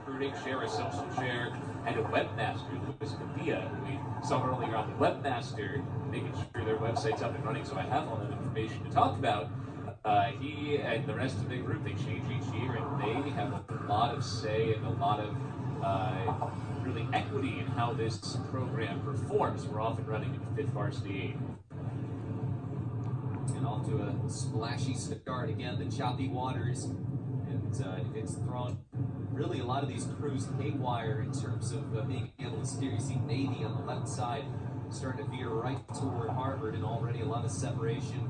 recruiting, share a social share, and a webmaster, Luis Padilla, who we saw earlier on. The webmaster, making sure their website's up and running, so I have all that information to talk about. He and the rest of the group, they change each year, and they have a lot of say and a lot of really equity in how this program performs. We're off and running in the 5th Varsity 8. And off to a splashy start again, the choppy waters, and it's thrown really a lot of these crews haywire in terms of being able to steer. You see Navy on the left side starting to veer right toward Harvard, and already a lot of separation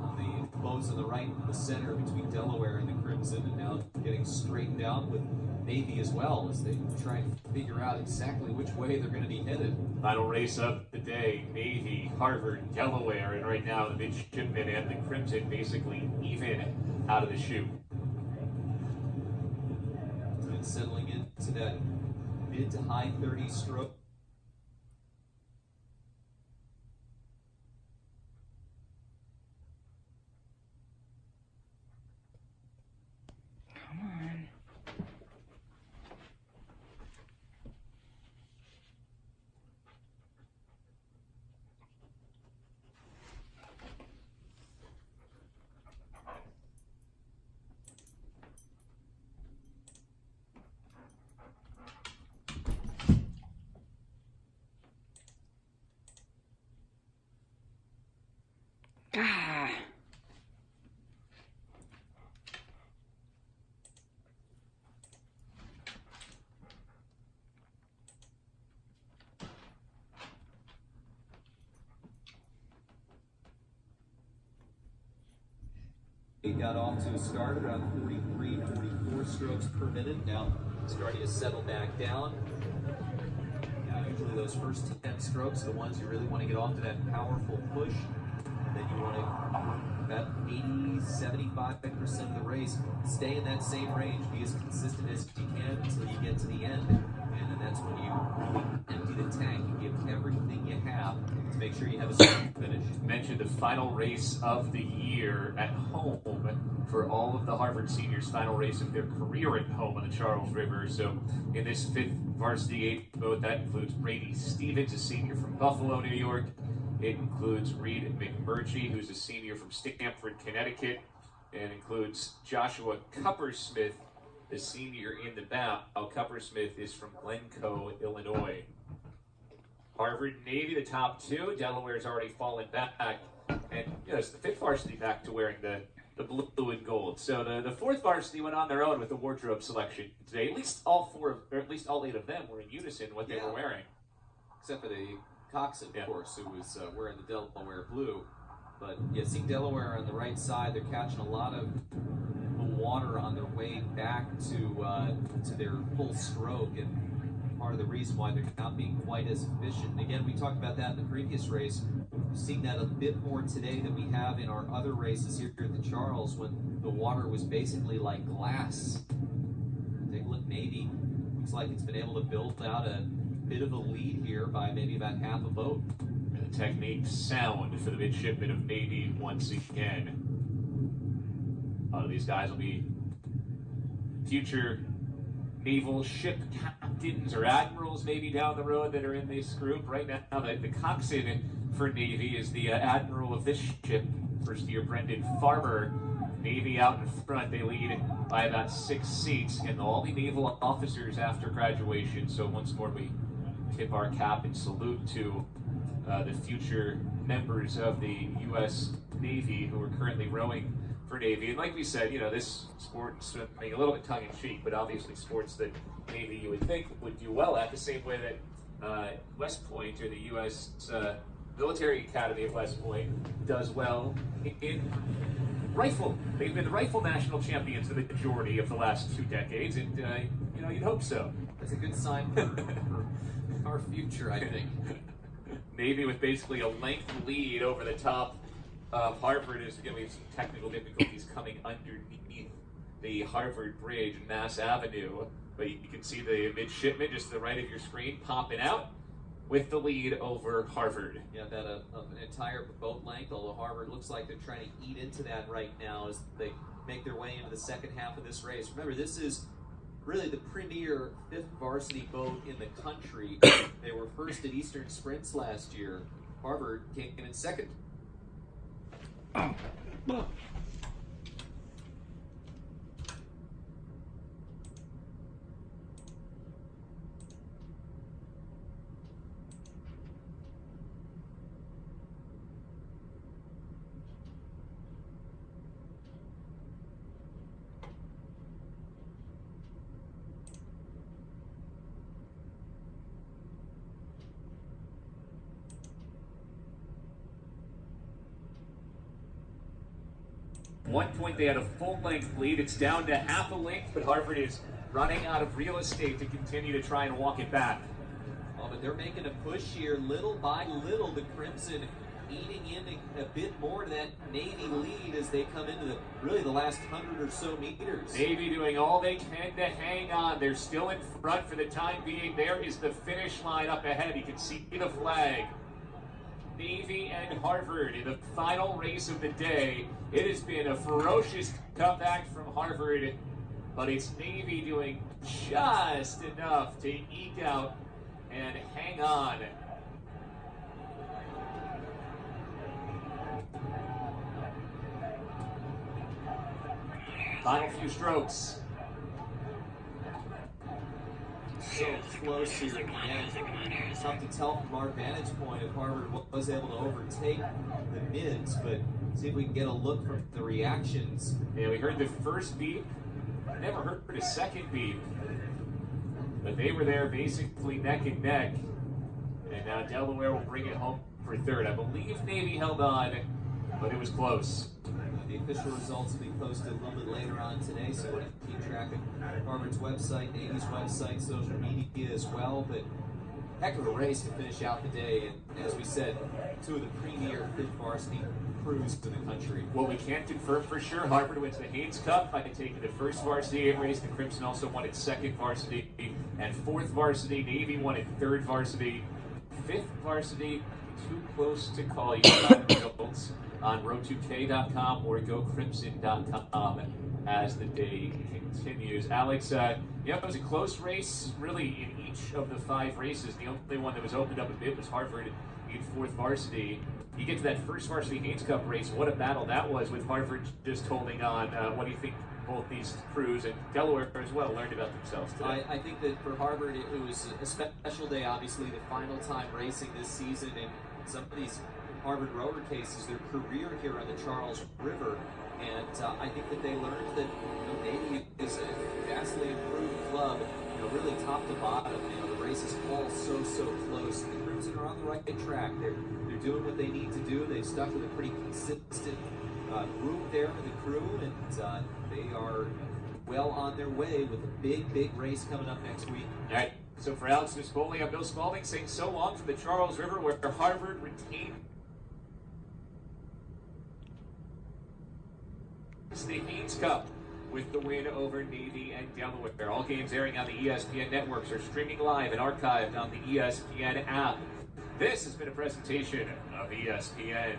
on the boats on the right and the center between Delaware and the Crimson, and now getting straightened out with Navy as well as they try and figure out exactly which way they're going to be headed. Final race of the day, Navy, Harvard, Delaware, and right now the midshipmen and the Crimson basically even out of the chute. And settling into that mid to high 30 stroke. Come on. Ah. He got off to a start around 43, 44 strokes per minute. Now starting to settle back down. Now usually those first 10 strokes are the ones you really want to get off to that powerful push. And then you want to, about 80, 75% of the race, stay in that same range. Be as consistent as you can until you get to the end. And then that's when you really empty the tank and give everything you have to make sure you have a strong finish. Mentioned the final race of the year at home for all of the Harvard seniors, final race of their career at home on the Charles River. So in this 5th Varsity 8 boat, that includes Brady Stevens, a senior from Buffalo, New York. It includes Reed McMurtry, who's a senior from Stamford, Connecticut. And includes Joshua Cuppersmith, the senior in the bow. Cuppersmith is from Glencoe, Illinois. Harvard Navy, the top two. Delaware's already fallen back. And it's the 5th Varsity back to wearing the blue and gold. So the 4th Varsity went on their own with the wardrobe selection today. At least all 8 of them were in unison what they were wearing. Except for the coxswain, of course, who was wearing the Delaware blue. But see Delaware on the right side, they're catching a lot of the water on their way back to their full stroke, and part of the reason why they're not being quite as efficient. And again, we talked about that in the previous race. We've seen that a bit more today than we have in our other races here at the Charles, when the water was basically like glass. Take a look, Navy. Looks like it's been able to build out a bit of a lead here by maybe about half a boat. And the technique sound for the midshipmen of Navy once again. A lot of these guys will be future naval ship captains or admirals maybe down the road that are in this group. Right now, the coxswain for Navy is the admiral of this ship, first year Brendan Farmer. Navy out in front, they lead by about 6 seats, and they'll all be naval officers after graduation. So once more, we tip our cap and salute to the future members of the U.S. Navy who are currently rowing for Navy. And like we said, this sport is swimming a little bit tongue-in-cheek, but obviously sports that Navy you would think would do well at, the same way that West Point, or the U.S. Military Academy of West Point, does well in rifle. They've been the rifle national champions for the majority of the last 2 decades, and you'd hope so. That's a good sign for our future, I think. Navy with basically a length lead over the top. Harvard is going to have some technical difficulties coming underneath the Harvard Bridge, Mass Avenue. But you can see the midshipmen just to the right of your screen popping out with the lead over Harvard. Yeah, that an entire boat length, although Harvard looks like they're trying to eat into that right now as they make their way into the second half of this race. Remember, this is really the premier fifth varsity boat in the country. They were first at Eastern Sprints last year. Harvard came in second. One point they had a full-length lead. It's down to half a length, but Harvard is running out of real estate to continue to try and walk it back. Oh, but they're making a push here, little by little. The Crimson eating in a bit more to that Navy lead as they come into the last 100 or so meters. Navy doing all they can to hang on. They're still in front for the time being. There is the finish line up ahead. You can see the flag. Navy and Harvard in the final race of the day. It has been a ferocious comeback from Harvard, but it's Navy doing just enough to eke out and hang on. Final few strokes. So close here at the end. Tough to tell from our vantage point if Harvard was able to overtake the mids, but see if we can get a look from the reactions. Yeah, we heard the first beep. Never heard a second beep. But they were there basically neck and neck. And now Delaware will bring it home for third. I believe Navy held on, but it was close. The official results will be posted a little bit later on today, so we're going to keep track of Harvard's website, Navy's website, social media as well. But heck of a race to finish out the day. And as we said, two of the premier fifth varsity crews in the country. Well, we can't confirm for sure. Harvard wins the Haynes Cup by taking the first varsity race. The Crimson also won its second varsity and fourth varsity. Navy won its third varsity. Fifth varsity, too close to call. You can find the results on road2k.com or gocrimson.com as the day continues. Alex, it was a close race, really, in each of the five races. The only one that was opened up a bit was Harvard in fourth varsity. You get to that first varsity Haynes Cup race, what a battle that was with Harvard just holding on. What do you think both these crews and Delaware as well learned about themselves today? I think that for Harvard, it was a special day, obviously, the final time racing this season, and some of these Harvard rower cases, their career here on the Charles River, and I think that they learned that Navy is a vastly improved club, really top to bottom. The races all so close. The Crimson are on the right track. They're doing what they need to do. They've stuck with a pretty consistent group there in the crew, and they are well on their way with a big race coming up next week. All right. So for Alex Spaulding, I'm Bill Spaulding saying so long from the Charles River, where Harvard retained the Haynes Cup with the win over Navy and Delaware. All games airing on the ESPN networks are streaming live and archived on the ESPN app. This has been a presentation of ESPN.